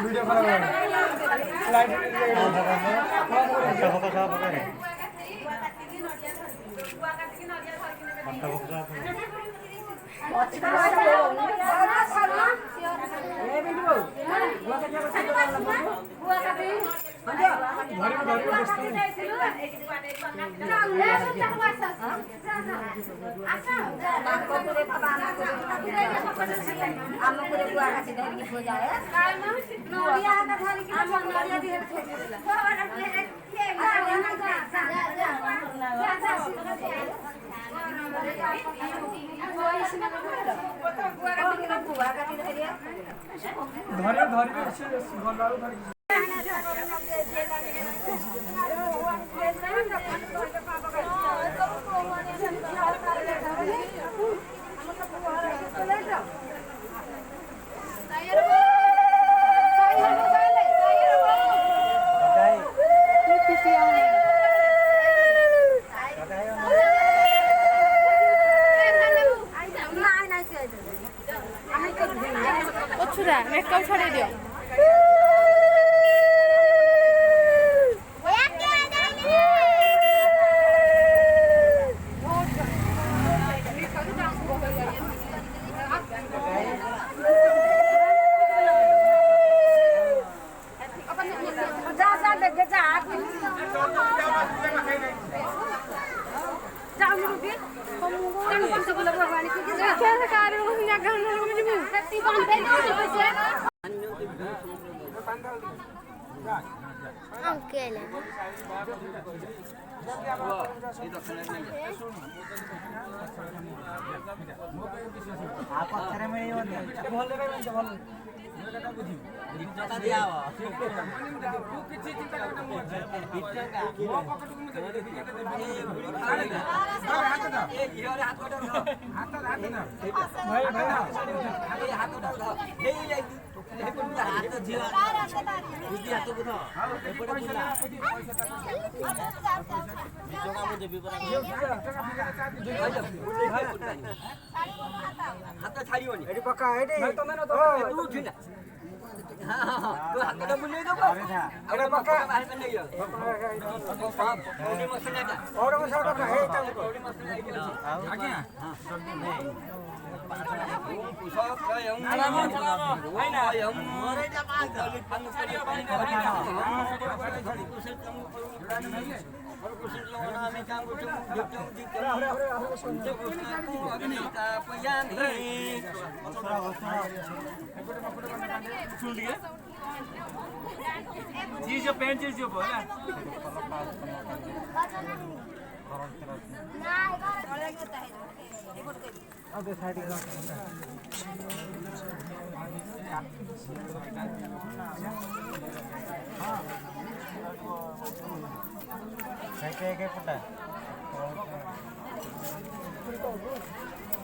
Video बना light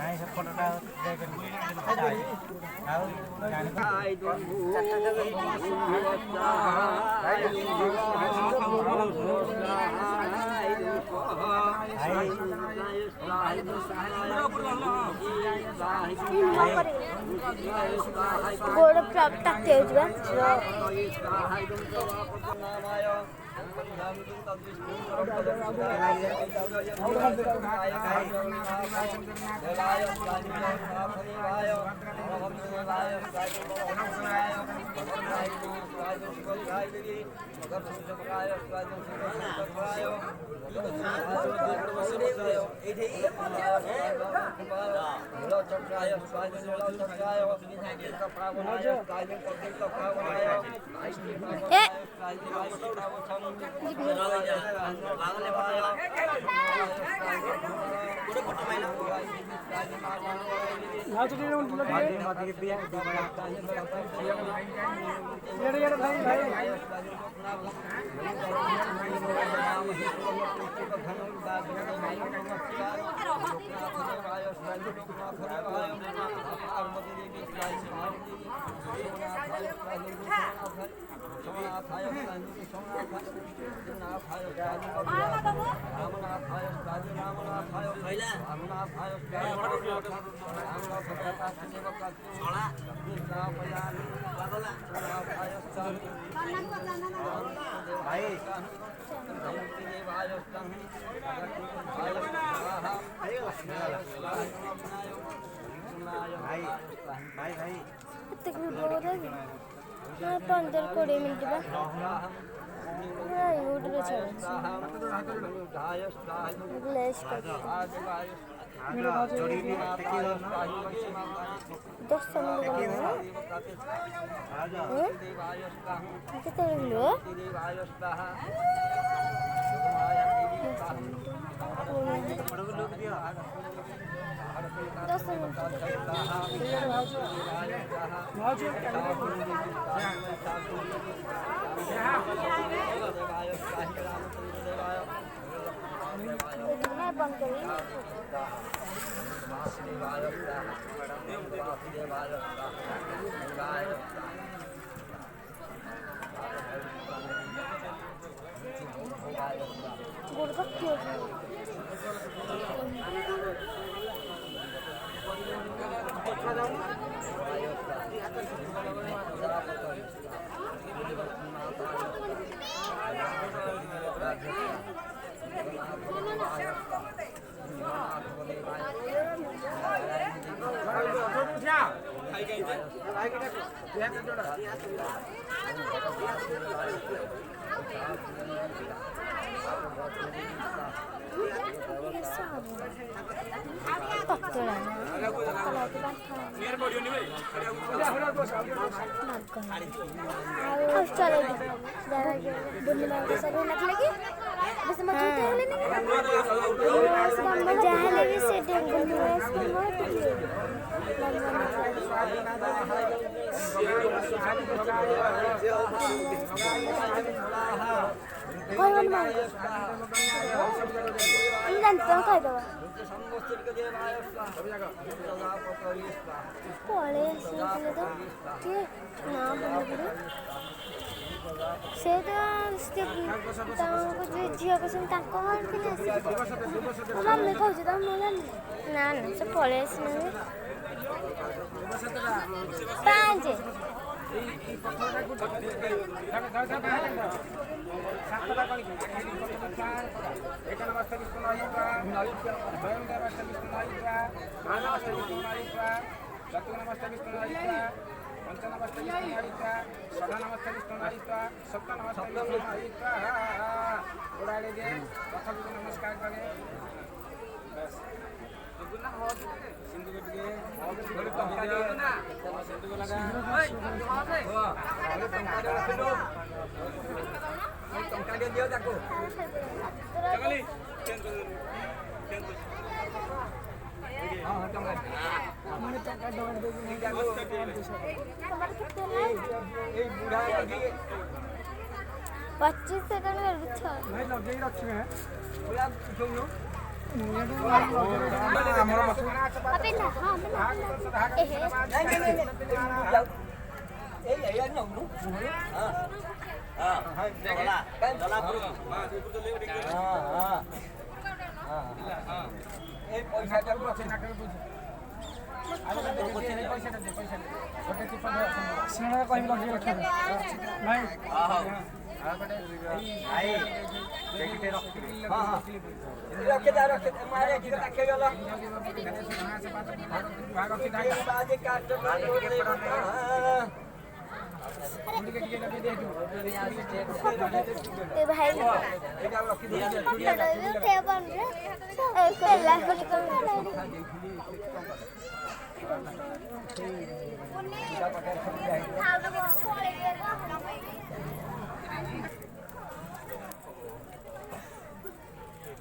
नहीं सब फोटोटा गोड़ प्राप्त तेज Ayo भाई 15-20 मिनट बाद यूट्यूब बंद करी झील को मम्मी कह ना से पलि पाँच नमस्कार करें पच्चीस सेकंड ଏ ଭାଇ ଉଠେଇବା ପାଉନି ପେଲା ବୋଲି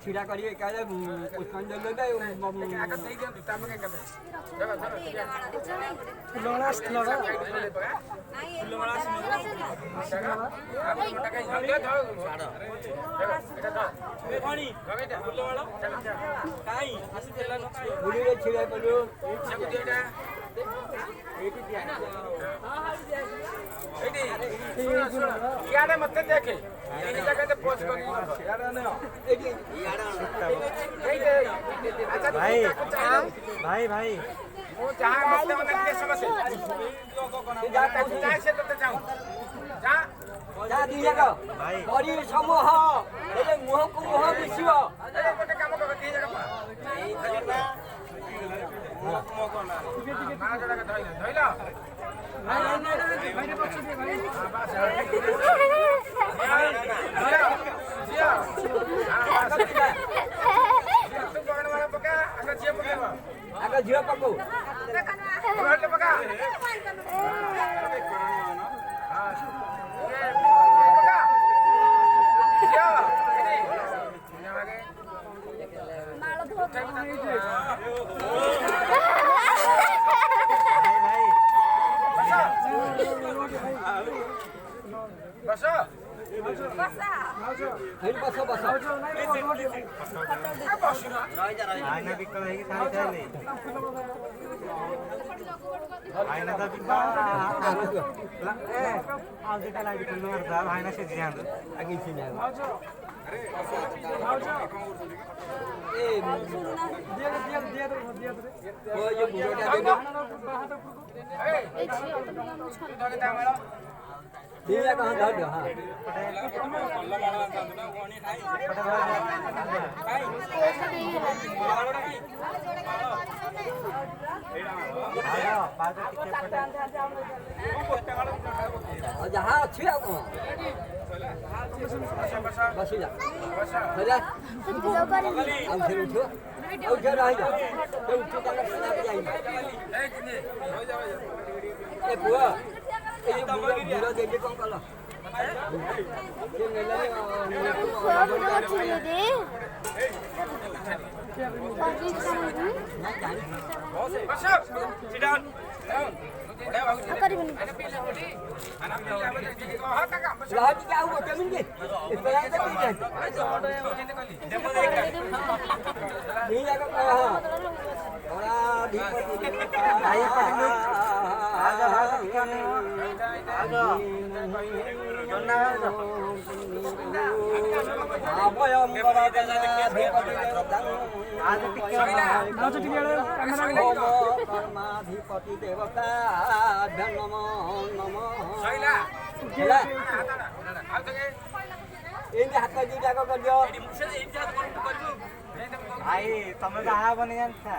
छिड़ा करिए काले पुष्पांजलि दे आगे दे दियंतु ताम के कबे फुलवाला लगा फुलवाला फुलवाला काई आसी देला न काई बुडी रे छिड़ा करियो सब देटा एटी दिया एटी याडे मत देखे एटी जगह ते पोस्ट कर याडे न एटी भाई भाई भाई वो जहां मत मत के समस्या जा जा से तो जाऊं जा जा दिया का भाई बड़ी समूह एले मुह को मुह मिसियो अरे गोटे काम कर दी जगह मुह को मुह ना मां जड़ा का धइला भाई भाई पक्ष दे भाई हां बस जिया हां बस तू पकड़ वाला पका आगे जिया पकावा आगे जिया पको पकड़ पका हां ये पका जिया ini ini lagi malu बहुत Basa. Basa. Ayo basa basa. Aina bikal hai ki thari thari. Aina da bikal. आज का लाइट करना करता है आईना से ध्यान दो आगे से जाओ अरे ए दिया वो ये बुढ़ो क्या दे ए इधर दाम लो दिया कहां धर दो हां जहाँ अच्छी है कौन बस जा चला अब फिर उठो और जा रहा है तो उठो तक सना के जाएंगे ए बुआ ये बुरा दे दे कौन काला ये मेला बस sit down क्या हुआ जमीन के नहीं जाकर कर्माधिपति देवता नमो नमो हाथ कर दिया कर दियो भाई तमे तो आ बने जानता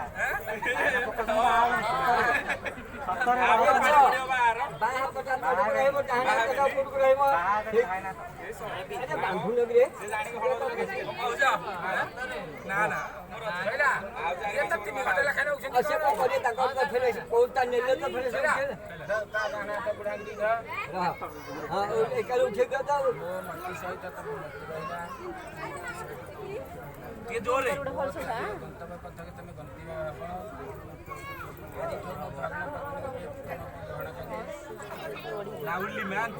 ये जोर है लाउडली मैन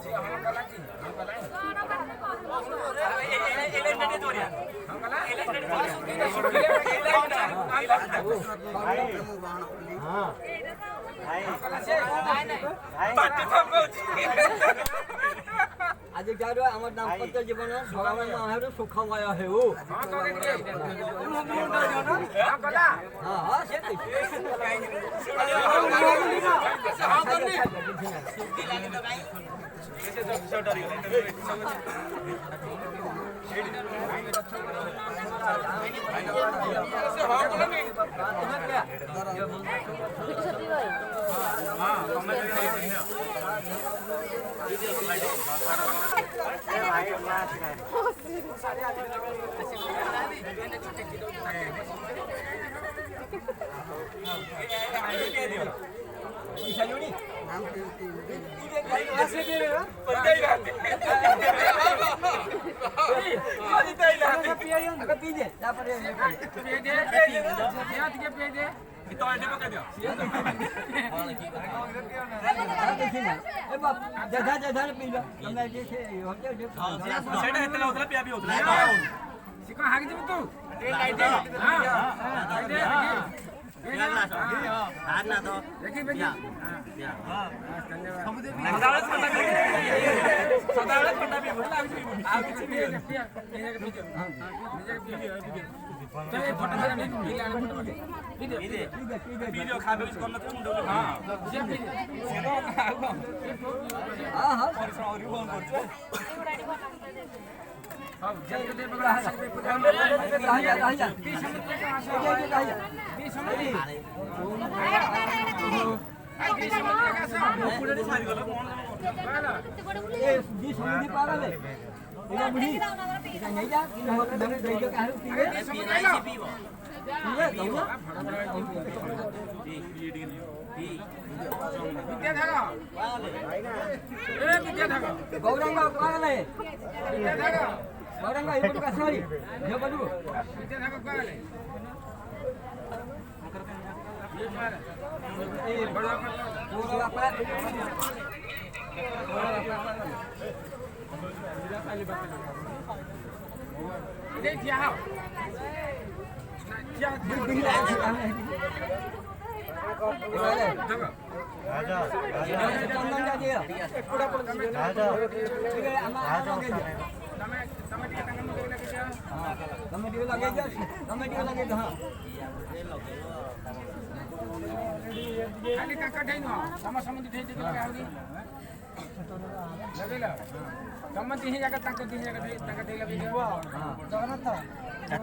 आज क्या আমার দাম্পত্য জীবন ভগবান মহার সুখময় হেউ हाँ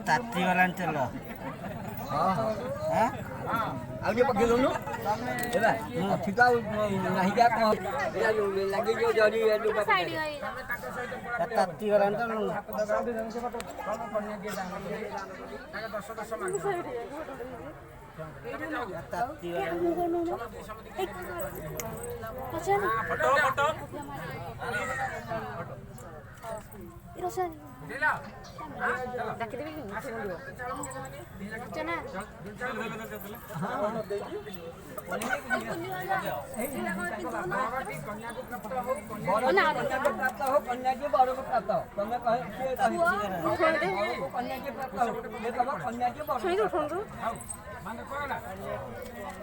ताती वाला चलो हाँ अब ये पकड़ लो ना ये बा ठीक है नहीं क्या कहो लगे जो जड़ी है जो ताती वाला चलो ताती वाला photo photo Irosan. Dila. Dakide bili. Chana.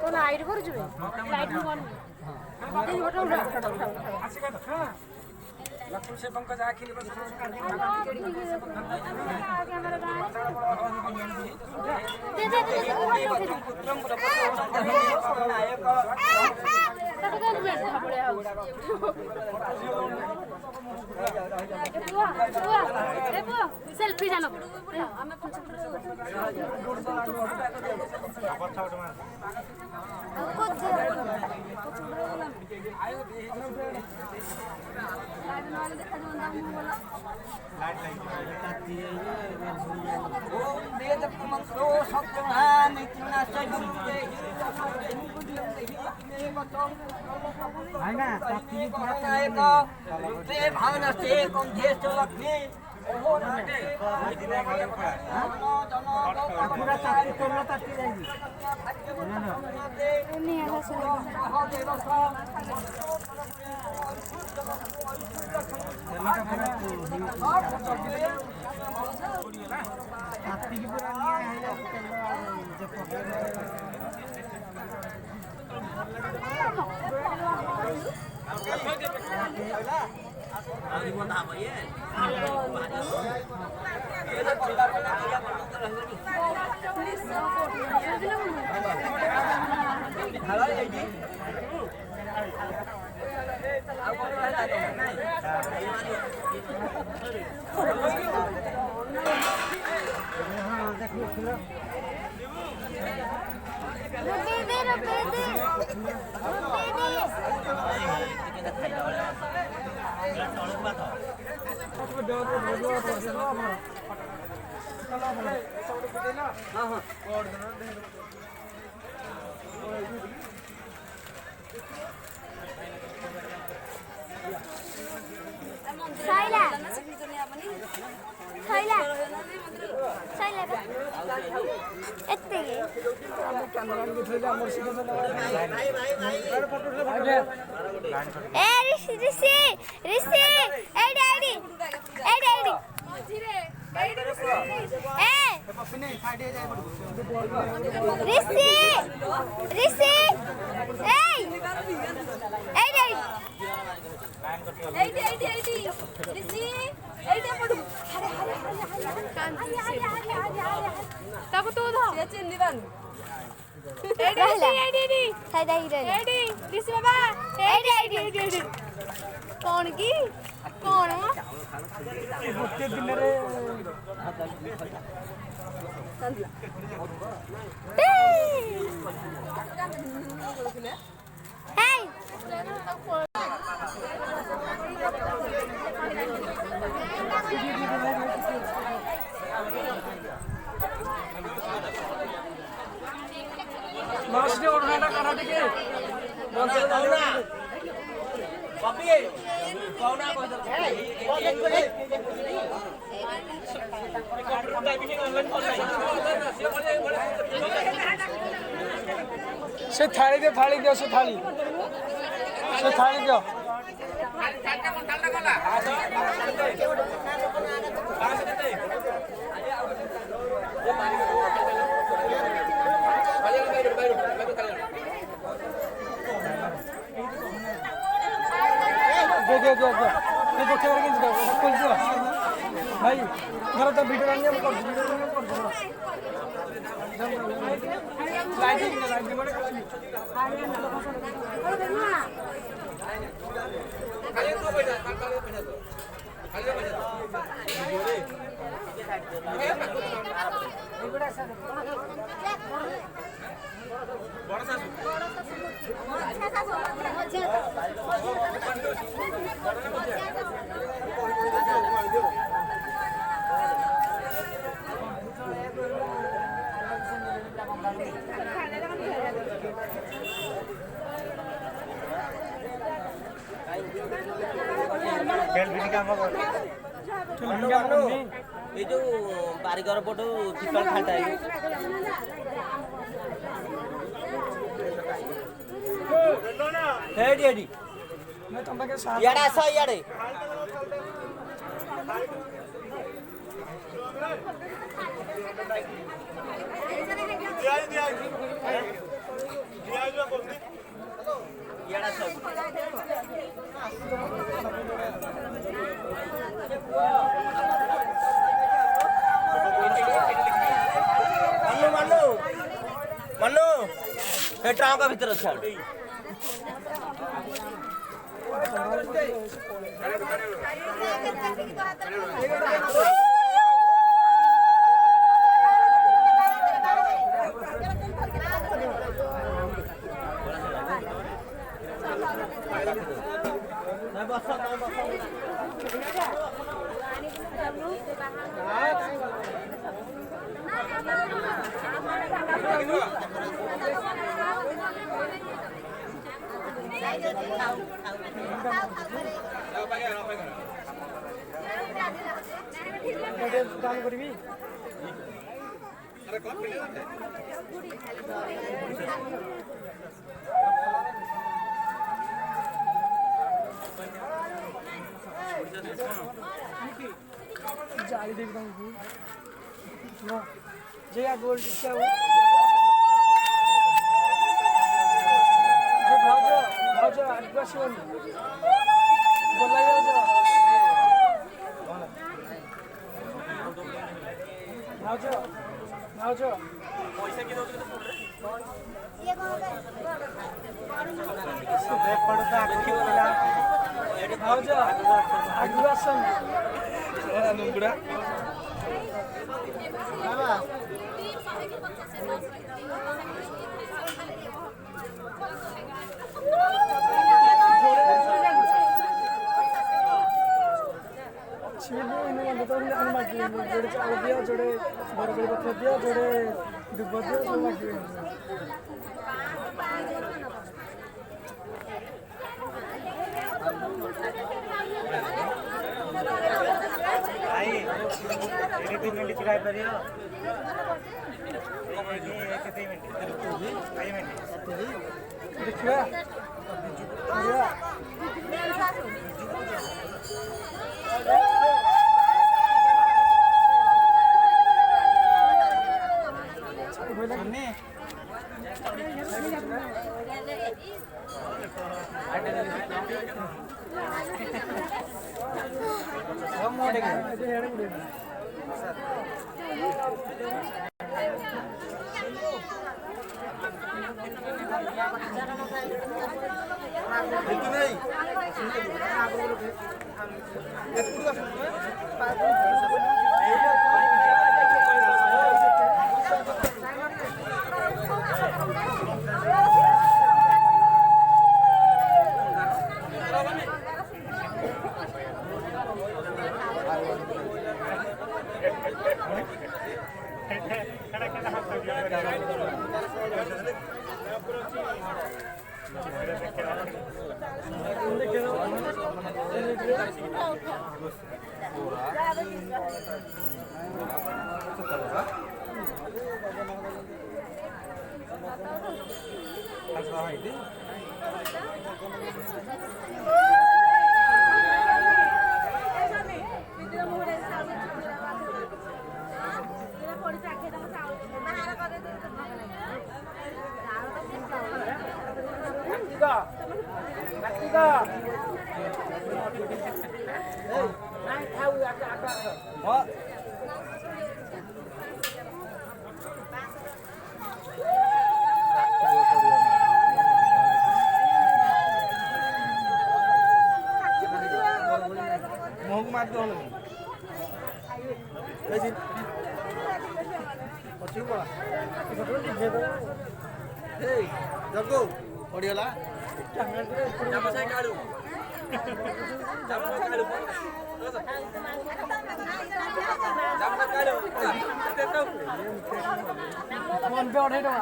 कौन आइड कर जुए लाइट में कौन ये फोटो उठा लक्ष्मण से पंकज आखिर बस सेल्फी जानो Saila. Saila. Saila. ଏତିକି ଏ ରିସି ରିସି ରିସି ଏଇଠି ଏଇଠି ଏଇଠି ଏଇଠି ଏ ରିସି ରିସି ଏଇ ଏଇଠି ଏଇଠି ଏଇଠି ଏଇଠି ରିସି ଏଇଠି ପଡୁ ତାକୁ ତୁ ଧ ସେ ଚିନ୍ନିବାନି ଏଇଠି ଏଇଠି ଏଇଠି ସାଇଡ ଏଇଠି ଏଇଠି ରିସି ବାବା ଏଇଠି ଏଇଠି ଏଇଠି ଏଇଠି କଣ କି କଣ ଗୋଟେ ଦିନରେ ହେଇ ମାସରେ ଓଢଣାଟା କାଢା ଟିକେ ସେ ଥାଳି ଦିଅ ସେ ଥାଳି ଦିଅ भाई घर तो वीडियो ये जो बारिगर पटू चिकन खाता है हेडी हेडी मैं तुम के साथ याडा सा याडे याडा सा मनु मनु हे ट्रांक का भीतर अच्छा काम करी जाली देवी तुमको जया गोल्ड क्या हो भाव आदिवासी बोला भाव पैसा किए भाज आदिवासन नुंगुड़ा जोड़े चावल दिया जोड़े बरगड़ी पत्थर दिया जोड़े दुब दिया सब भाई एडी 3 मिनट चिराई परियो केते मिनट 5 मिनट देखिए मोहक मार दो कैसी अच्छी बोला हे जगो पड़ियोला जामसाई काळू फोन पे 2.5 टका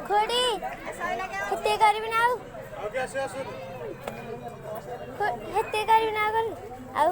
खोड़ी हेते करबी ना आउ हेते करबी ना आउ